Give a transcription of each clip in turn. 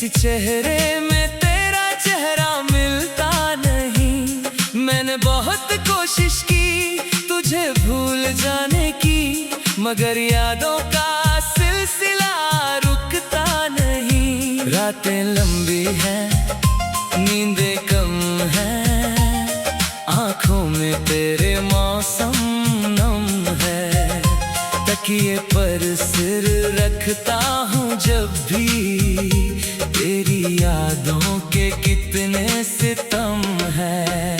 किसी चेहरे में तेरा चेहरा मिलता नहीं। मैंने बहुत कोशिश की तुझे भूल जाने की, मगर यादों का सिलसिला रुकता नहीं। रातें लंबी हैं, नींदें कम हैं, आँखों में तेरे मौसम नम है। तकिए पर सिर रखता हूँ जब भी, तेरी यादों के कितने सितम है।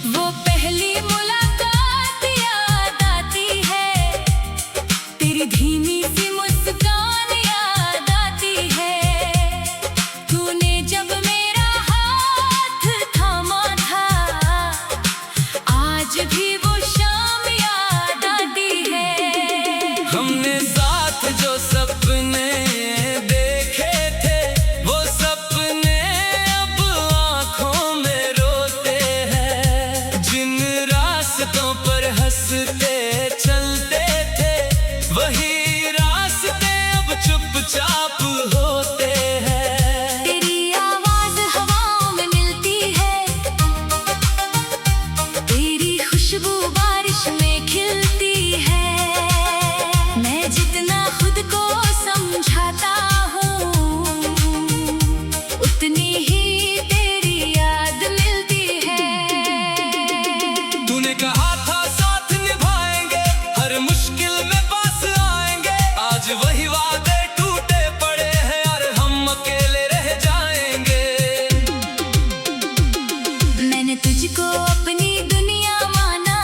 वो पहली मुलाकात याद आती है, तेरी धीमी सी मुस्कान याद आती है। तूने जब मेरा हाथ थामा था, आज भी वो शाम याद आती है। हमने साथ जो सपने देखे थे, वो सपने अब आँखों में रोते हैं। जिन रास्तों पर हंसते चलते थे, वही रास्ते अब चुपचाप होते हैं। तेरी आवाज हवाओं में मिलती है, तेरी खुशबू बारिश में खिलती है। मैं जितना खुद को समझाता हूँ, उतनी ही तेरी याद मिलती है। तूने कहा था साथ निभाएंगे, हर मुश्किल में पास आएंगे। आज वही वादे टूटे पड़े हैं और हम अकेले रह जाएंगे। मैंने तुझको अपनी दुनिया माना,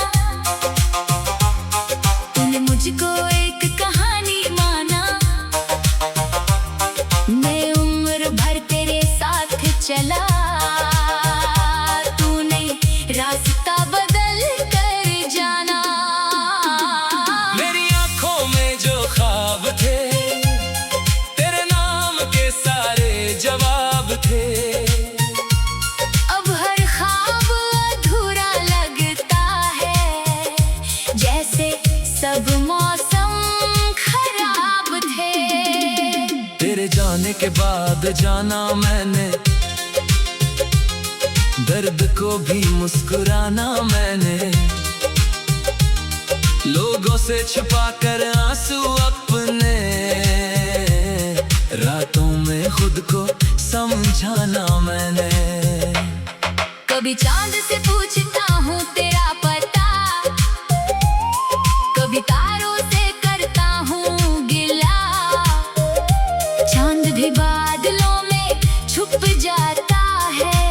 तूने मुझको एक कहानी माना। मैं उम्र भर तेरे साथ चला, तूने रास्ता बदल कर जाना। मेरी आंखों में जो ख्वाब थे, तेरे नाम के सारे जवाब थे। अब हर ख्वाब अधूरा लगता है, जैसे सब मौसम खराब थे। तेरे जाने के बाद जाना मैंने, दर्द को भी मुस्कुराना मैंने। लोगों से छुपा कर आंसू अपने, रातों में खुद को समझाना मैंने। कभी चांद से पूछता हूँ तेरा पता, कभी तारों से करता हूँ गिला। चांद भी बादलों में छुप जाता है,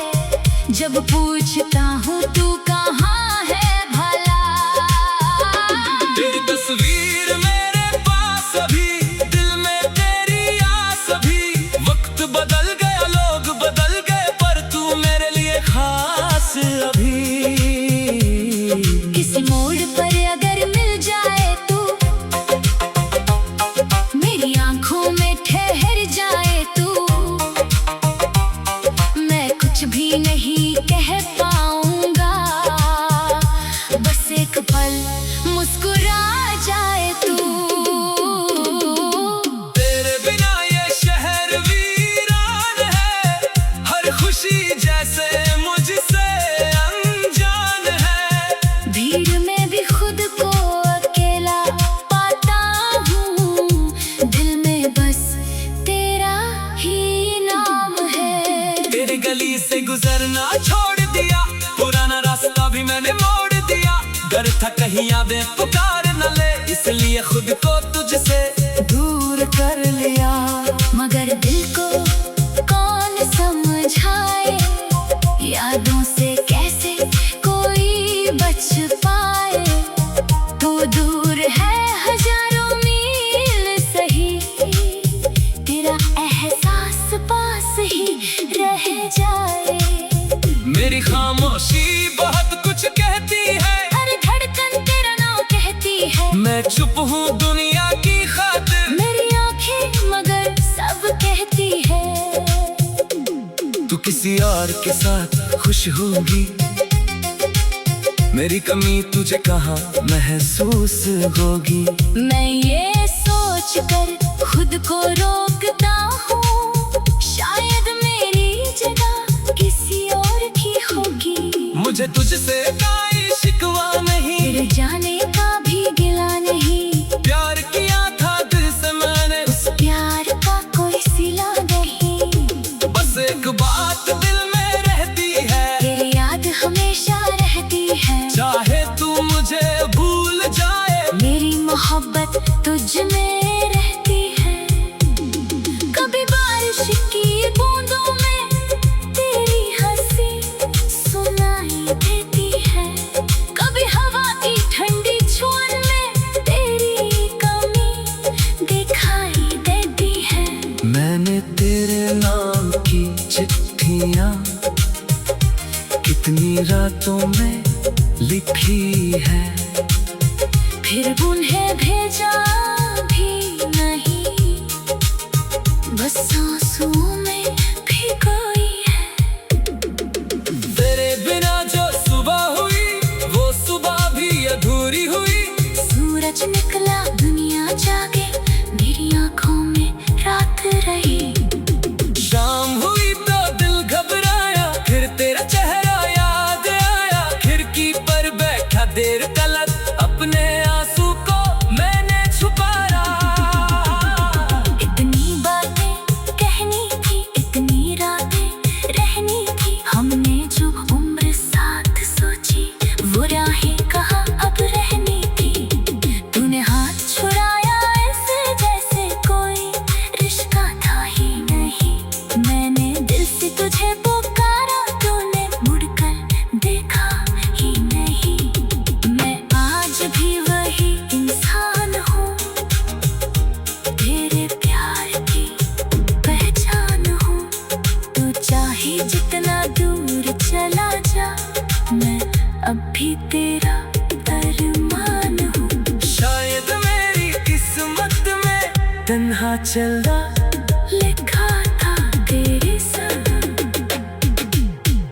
जब पूछता हूँ तू कहाँ है भला। तेरी तस्वीर मेरे पास अभी, दिल में तेरी आस अभी। वक्त बदल गया, लोग बदल गए, पर तू मेरे लिए खास अभी। किसी मोड़ पर अगर मिल जाए तू, मेरी आंखों में ठहर जाए तू, मैं कुछ भी नहीं कह पाऊंगा। बस एक पल मुस्कुरा जाए तू। तेरे बिना ये शहर वीरान है, हर खुशी जैसे मुझसे अनजान है। भीड़ में भी खुद को अकेला पाता हूँ, दिल में बस तेरा ही नाम है। तेरी गली से गुजरना छोड़ दिया, पुराना रास्ता भी मैंने मोड़ दिया। डर था कहीं यादें पुकार न ले, इसलिए खुद को तुझसे दूर कर लिया। मगर दिल को कौन समझाए, यादों से कैसे कोई बच पाए। तू दूर है हजारों मील सही, तेरा एहसास पास ही रह जाए। मेरी खामोशी बहुत कुछ कहती है, हर धड़कन तेरा नाम कहती है। मैं चुप हूँ दुनिया की खातिर, मेरी आंखें मगर सब कहती है। तू किसी और के साथ खुश होगी, मेरी कमी तुझे कहाँ महसूस होगी। मैं ये सोच कर खुद को रोकता हूँ, शायद मुझे तुझसे कोई शिकवा नहीं, फिर जाने का भी गिला नहीं। प्यार किया था दिल से मैंने, उस प्यार का कोई सिला नहीं। बस एक बात दिल में रहती है, तेरी याद हमेशा रहती है। चाहे तू मुझे भूल जाए, मेरी मोहब्बत तुझ में रहती है। कभी बारिश की बूंदों में तेरी हंसी सुनाई देती है, कभी हवा की ठंडी छुअन में तेरी कमी दिखाई देती है। मैंने तेरे नाम की चिट्ठियाँ कितनी रातों में लिखी है, फिर उन्हें भेजा भी नहीं, बस आंसुओं में भिगोई है। तेरे बिना जो सुबह हुई वो सुबह भी अधूरी हुई। सूरज निकला दुनिया जागे, मेरी आंखों में रात रही। शाम हुई तो दिल घबराया, फिर तेरा चेहरा याद आया। खिड़की पर बैठा देर तलक अपने आंसू को मैंने छुपाया। इतनी बातें कहनी थी, इतनी रातें रहनी थी, हमने जो उम्र साथ सोची वो राहें कहाँ अब रहनी थी। तूने हाथ छुड़ाया ऐसे जैसे कोई रिश्ता था ही नहीं। मैंने दिल से तुझे पुकारा, तूने मुड़कर देखा ही नहीं। मैं आज भी वही इंसान हूँ, तेरे प्यार की पहचान हूँ। तू चाहे जितना दूर चला जा, मैं अब भी तेरा अरमान हूँ। शायद मेरी किस्मत में तन्हा चलना लिखा था तेरे संग,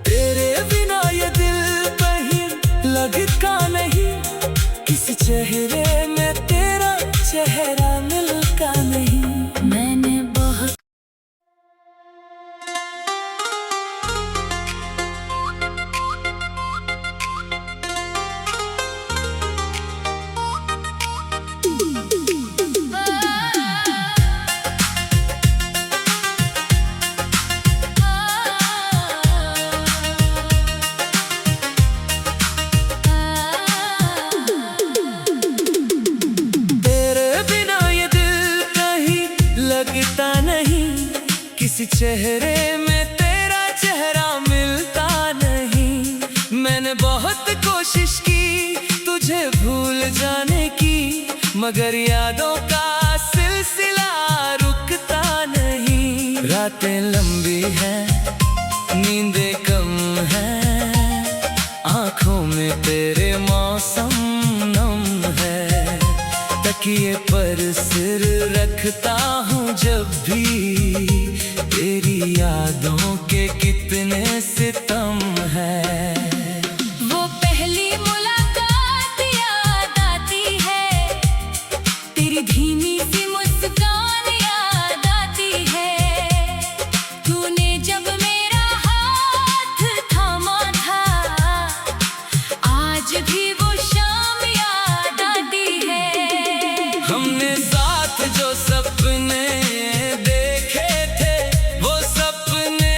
तेरे बिना ये दिल कहीं लगता नहीं। किसी चेहरे में तेरा चेहरा मिलता नहीं। मैंने बहुत तेरे बिना ये दिल कहीं लगता नहीं। किसी चेहरे में तेरा चेहरा मिलता नहीं। मैंने बहुत कोशिश की तुझे भूल जाने की, मगर यादों का सिलसिला रुकता नहीं। रातें लंबी हैं, नींदें कम हैं, आंखों में तेरे मौसम नम है। तकिए पर सिर रखता हूँ जब भी, तेरी यादों के कितने सितम है। वो पहली मुलाकात याद आती है, तेरी धीमी सी मुस्कान याद आती है। तूने जब मेरा हाथ थामा था, आज भी वो शाम याद आती है। हमने साथ जो सपने देखे थे, वो सपने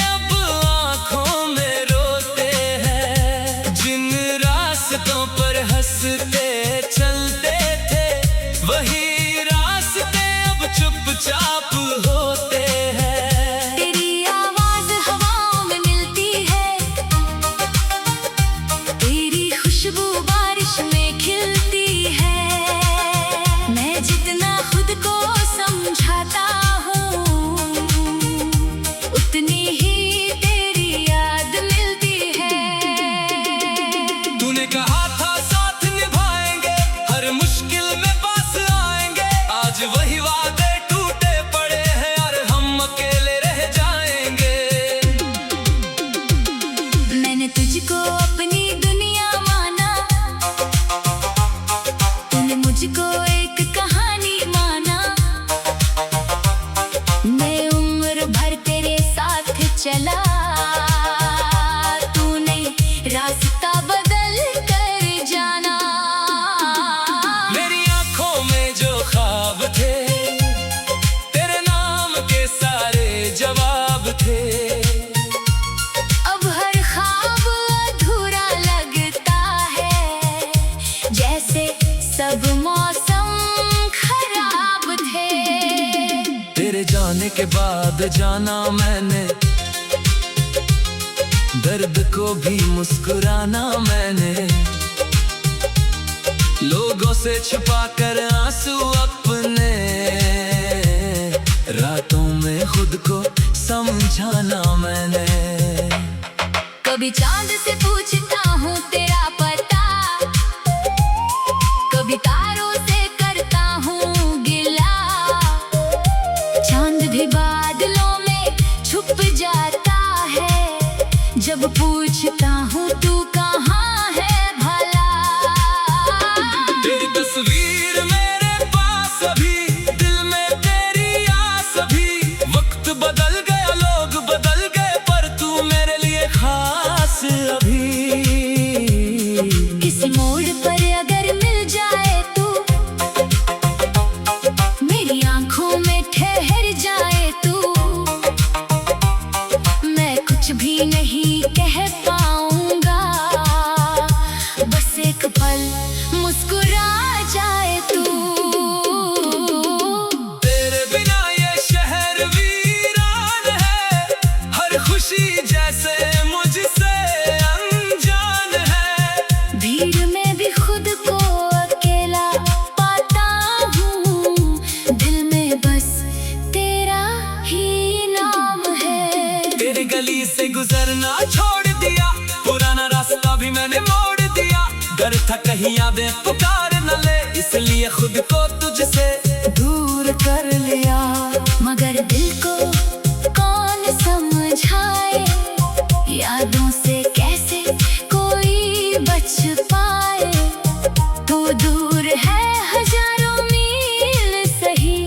अब आंखों में रोते हैं। जिन रास्तों पर हंसते चलते थे, वही रास्ते अब चुपचाप होते हैं। तेरी आवाज हवाओं में मिलती है, तेरी खुशबू बारिश में खिलती है। मैं जितना खुद को समझाता हूँ, उतनी ही तेरी याद मिलती है। तूने कहा था साथ निभाएंगे, हर मुश्किल में पास आएंगे। आज वही वादे टूटे पड़े हैं और हम अकेले रह जाएंगे। मैंने तुझको अपनी दुनिया माना, तूने मुझको एक कहानी माना। मैं उम्र भर तेरे साथ चला, तूने रास्ते उसके बाद जाना मैंने, दर्द को भी मुस्कुराना मैंने, लोगों से छुपा कर आंसू अपने, रातों में खुद को समझाना मैंने। कभी चांद से पूछता हूँ तेरा पता, कभी तारों से करता हूँ गिला, चांद भी बादलों में छुप जाता है, जब पूछता हूँ तू कहाँ है भला। तेरी तस्वीर मेरे पास अभी, दिल में तेरी आस अभी, वक्त बदल गया लोग बदल गए पर तू मेरे लिए खास अभी। किसी मोड़ पर अगर मिल जाए तू, मेरी आंखों में ठहर जाए तू, मैं कुछ भी नहीं कह पाऊंगा, बस एक पल मुस्कुरा जाए तू। तेरे बिना ये शहर वीरान है, हर खुशी जैसे मुझसे अनजान है, भीड़ में भी खुद को अकेला पाता हूँ, दिल में बस तेरा ही नाम है। तेरी गली से गुजरना छोड़ दिया, पुराना रास्ता भी मैंने मोड़ दिया, डर था कहीं यादें पुकार न ले, इसलिए खुद को तुझसे दूर कर लिया। मगर दिल को कौन समझाए, यादों से कैसे कोई बच पाए, तू दूर है हजारों मील सही,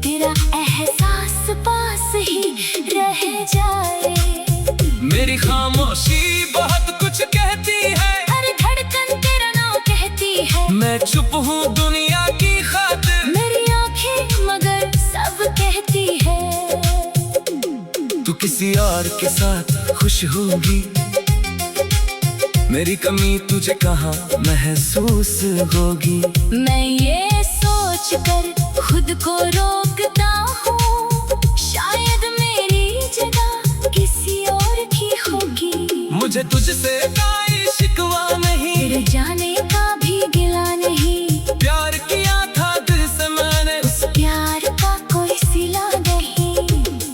तेरा एहसास पास ही रह जाए। मेरी खामोशी बहुत कुछ कहती है, हर धड़कन तेरा नाम कहती है, मैं चुप हूँ दुनिया की खातिर, मेरी आंखें मगर सब कहती है। तू किसी और के साथ खुश होगी, मेरी कमी तुझे कहाँ महसूस होगी। मैं ये सोच कर खुद को रोकता हूँ, शायद मेरी जगह किसी और की होगी। मुझे तुझसे कोई शिकवा नहीं, तेरे जाने का भी गिला नहीं, प्यार किया था दिल से मैंने, उस प्यार का कोई सिला नहीं,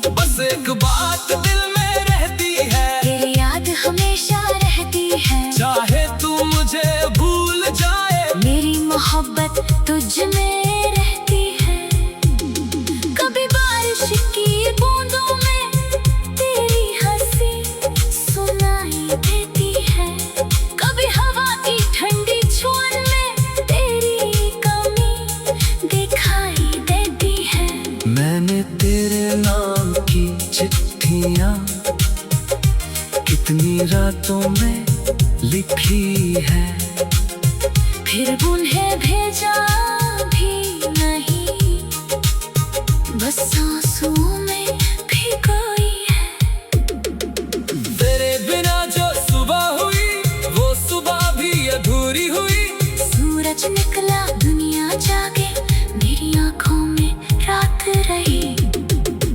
बस एक बात दिल में रहती है, तेरी याद हमेशा रहती है, चाहे तू मुझे भूल जाए, मेरी मोहब्बत तुझ में रहती है। कभी बारिश की बूंदों में तेरी हंसी सुनाई देती है, कभी हवा की ठंडी छुअन में तेरी कमी दिखाई देती है। मैंने तेरे नाम की चिट्ठियाँ कितनी रातों में लिखी है, फिर उन्हें भेजा भी नहीं, बस आंसुओं में भिगोई है। तेरे बिना जो सुबह हुई वो सुबह भी अधूरी हुई, सूरज निकला दुनिया जागे, मेरी आंखों में रात रही,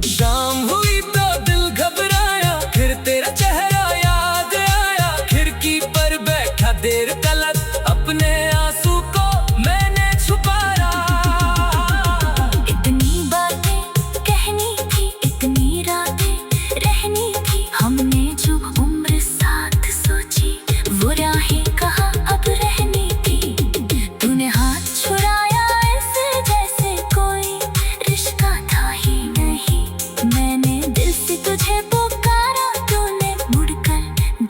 शाम हुई तो दिल घबराया, फिर तेरा चेहरा याद आया, खिड़की पर बैठा देर तलक अपने आंसू को मैंने छुपाया। इतनी बातें कहनी थी, इतनी रातें रहनी थी, हमने जो उम्र साथ सोची, वो राहें कहाँ अब रहनी थी, तूने हाथ छुड़ाया ऐसे जैसे कोई रिश्ता था ही नहीं, मैंने दिल से तुझे पुकारा, तूने मुड़कर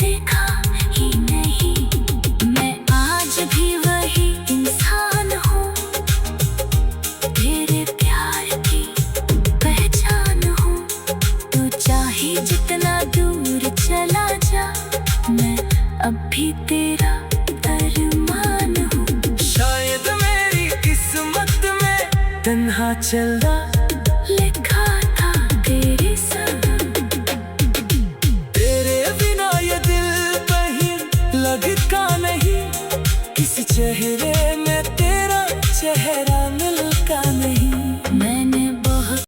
देखा ही नहीं, मैं आज भी वही इंसान हूँ, तेरे प्यार की पहचान हूँ, तू चाहे जितना दूर चला जा, मैं अब भी तेरा अरमान हूँ। शायद मेरी किस्मत में तन्हा चलना लिखा था तेरे संग, तेरे बिना ये दिल कहीं लगता नहीं, किसी चेहरे में तेरा चेहरा मिलता नहीं। मैंने बहुत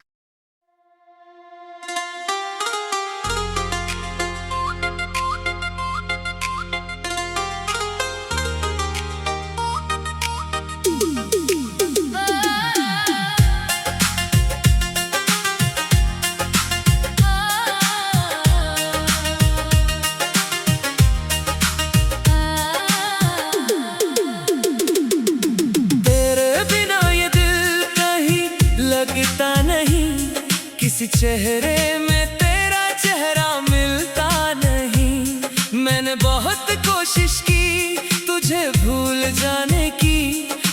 किसी चेहरे में तेरा चेहरा मिलता नहीं। मैंने बहुत कोशिश की तुझे भूल जाने की,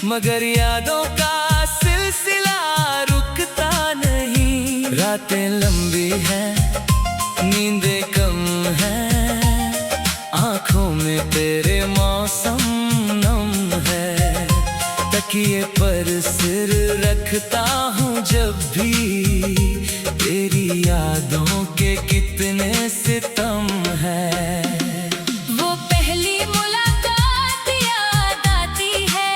मगर यादों का सिलसिला रुकता नहीं। रातें लंबी हैं, नींदें कम हैं, आंखों में तेरे मौसम नम है। तकिए पर सिर रखता हूँ जब भी, तेरी यादों के कितने सितम है। वो पहली मुलाकात याद आती है,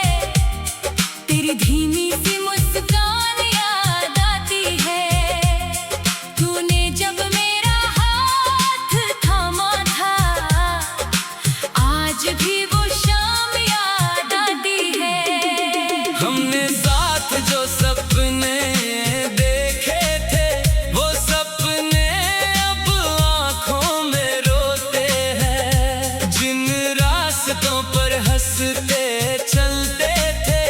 तेरी धीमी सी मुस्कान याद आती है। तूने जब मेरा हाथ थामा था, आज भी वो शाम याद आती है। हमने साथ जो सपने देखे थे, वो सपने अब आंखों में रोते हैं। जिन रास्तों पर हंसते चलते थे,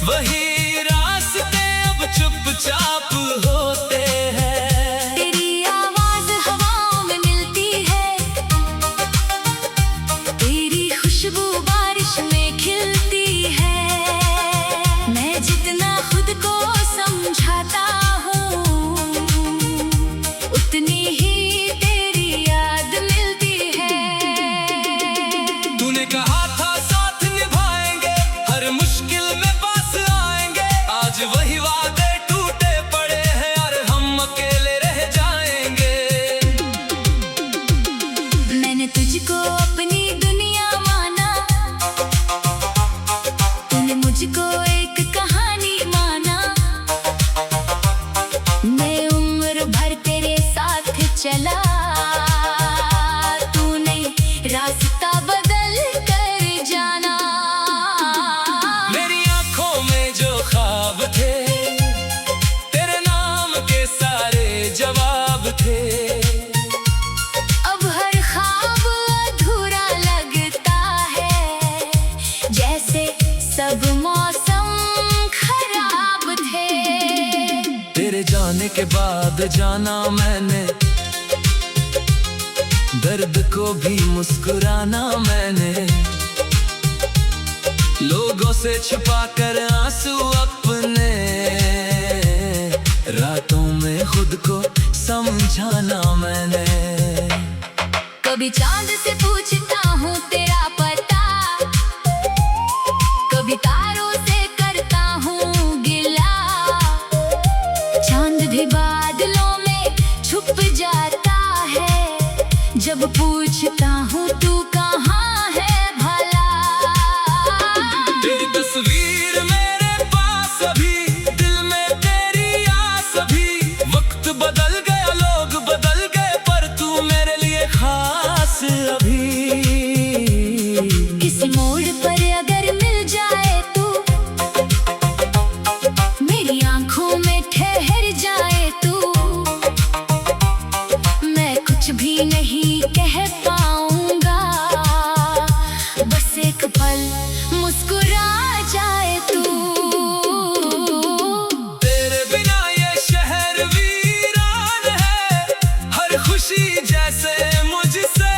वही रास्ते अब चुपचाप होते हैं। तेरी आवाज हवाओं में मिलती है, तेरी खुशबू बारिश में खिलती है। मैं जितना खुद को समझाता हूँ, उतनी ही तेरी याद मिलती है। तूने कहा था साथ निभाएंगे, हर मुश्किल में पास आएंगे। आज वही वादे टूटे पड़े हैं और हम अकेले रह जाएंगे। मैंने तुझको अपनी दुनिया माना, तूने मुझको एक कहानी माना। मैं उम्र भर तेरे साथ चला, तूने रास्ता बदल कर जाना। मेरी आंखों में जो ख्वाब थे, तेरे नाम के सारे जवाब थे। अब हर ख्वाब अधूरा लगता है, जैसे सब मौसम खराब थे। तेरे जाने के बाद जाना मैंने, दर्द को भी मुस्कुराना मैंने। लोगों से छुपा कर आंसू अपने, रातों में खुद को समझाना मैंने। कभी चांद से पूछता हूँ तेरा पता, कभी तारों से करता हूँ गिला। चांद भी बादलों में छुप जाता है, जब पूछता हूँ तू कहाँ है भला। तेरी तस्वीर मेरे पास अभी, दिल में तेरी आस अभी। वक्त बदल गया, लोग बदल गए, पर तू मेरे लिए खास अभी। किसी मोड़ पर अगर मिल जाए तू, मेरी आंखों में ठहर जाए तू, मैं कुछ भी नहीं कह पाऊंगा। बस एक पल मुस्कुरा जाए तू। तेरे बिना ये शहर वीरान है, हर खुशी जैसे मुझसे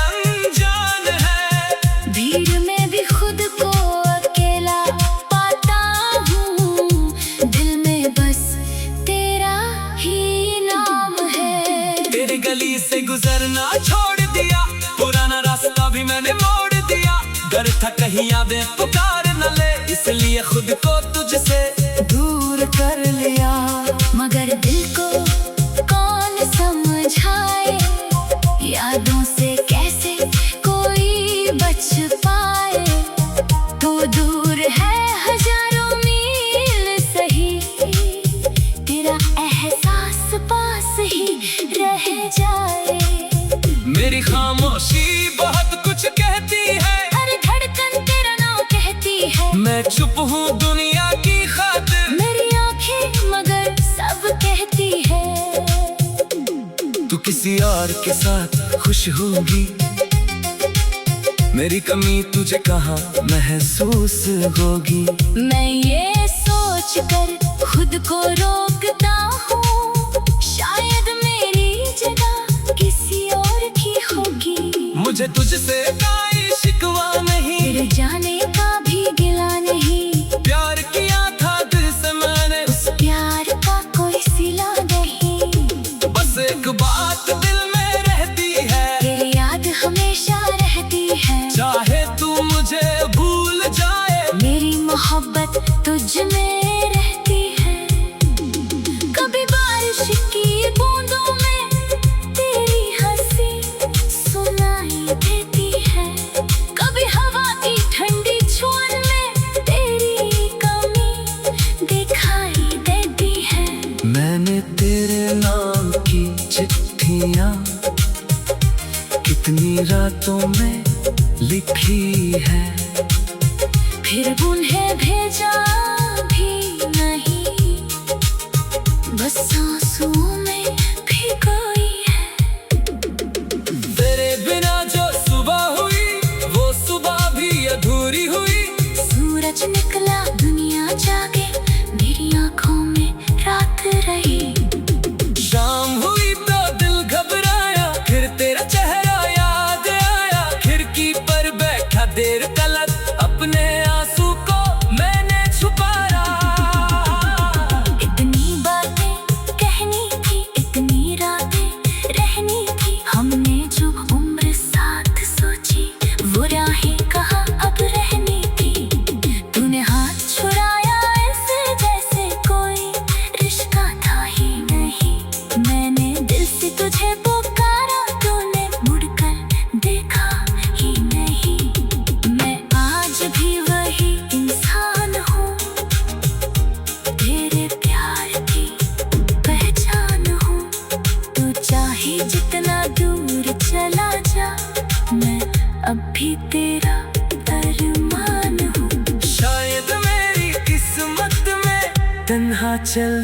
अनजान है। भीड़ में भी खुद को अकेला पाता हूँ, दिल में बस तेरा ही नाम है। तेरी गली से गुजरना छोड़ दिया, पुराना रास्ता भी मैंने मोड़ दिया। डर था कहीं यादें पुकार न ले, इसलिए खुद को तुझसे दूर कर लिया। मगर दिल को कौन समझाए, यादों से कैसे कोई बच पाए। तू दूर है हजारों मील सही, तेरा एहसास पास ही रह जाए। मेरी खामोशी बहुत कुछ कहती है, हर धड़कन तेरा नाम कहती है। मैं चुप हूँ दुनिया की खातिर, मेरी आंखें मगर सब कहती है। तू किसी और के साथ खुश होगी, मेरी कमी तुझे कहाँ महसूस होगी। मैं ये सोच कर खुद को रोकता हूँ, शायद मुझे तुझसे कोई शिकवा नहीं, तेरे जाने का भी गिला नहीं। प्यार किया था दिल से मैंने, उस प्यार का कोई सिला नहीं। बस एक बात दिल में रहती है, तेरी याद हमेशा रहती है। चाहे तू मुझे भूल जाए, मेरी मोहब्बत तुझ में रहती है। कभी बारिश की बूंदों में तेरी हंसी सुनाई देती है, कभी हवा की ठंडी छुअन में तेरी कमी दिखाई देती है। मैंने तेरे नाम की चिट्ठियाँ कितनी रातों में लिखी है, फिर उन्हें भेजा भी नहीं, बस आंसुओं में भिगोई है। तेरे बिना जो सुबह हुई वो सुबह भी अधूरी हुई। सूरज निकला दुनिया जागे, मेरी आंखों में रात रही। शाम हुई तो दिल घबराया, फिर तेरा चेहरा याद आया। खिड़की पर बैठा देर तलक अपने आंसू को मैंने छुपाया। इतनी बातें कहनी थी, इतनी रातें रहनी थी, हमने जो उम्र साथ सोची वो राहें कहाँ अब रहनी थी। तूने हाथ छुड़ाया ऐसे जैसे कोई रिश्ता था ही नहीं। मैंने दिल से तुझे पुकारा, तूने मुड़कर देखा ही नहीं। मैं आज भी वही इंसान हूँ, तेरे प्यार की पहचान हूँ। तू चाहे जितना दूर चला जा, मैं अब भी तेरा अरमान हूँ। शायद मेरी किस्मत में तन्हा चल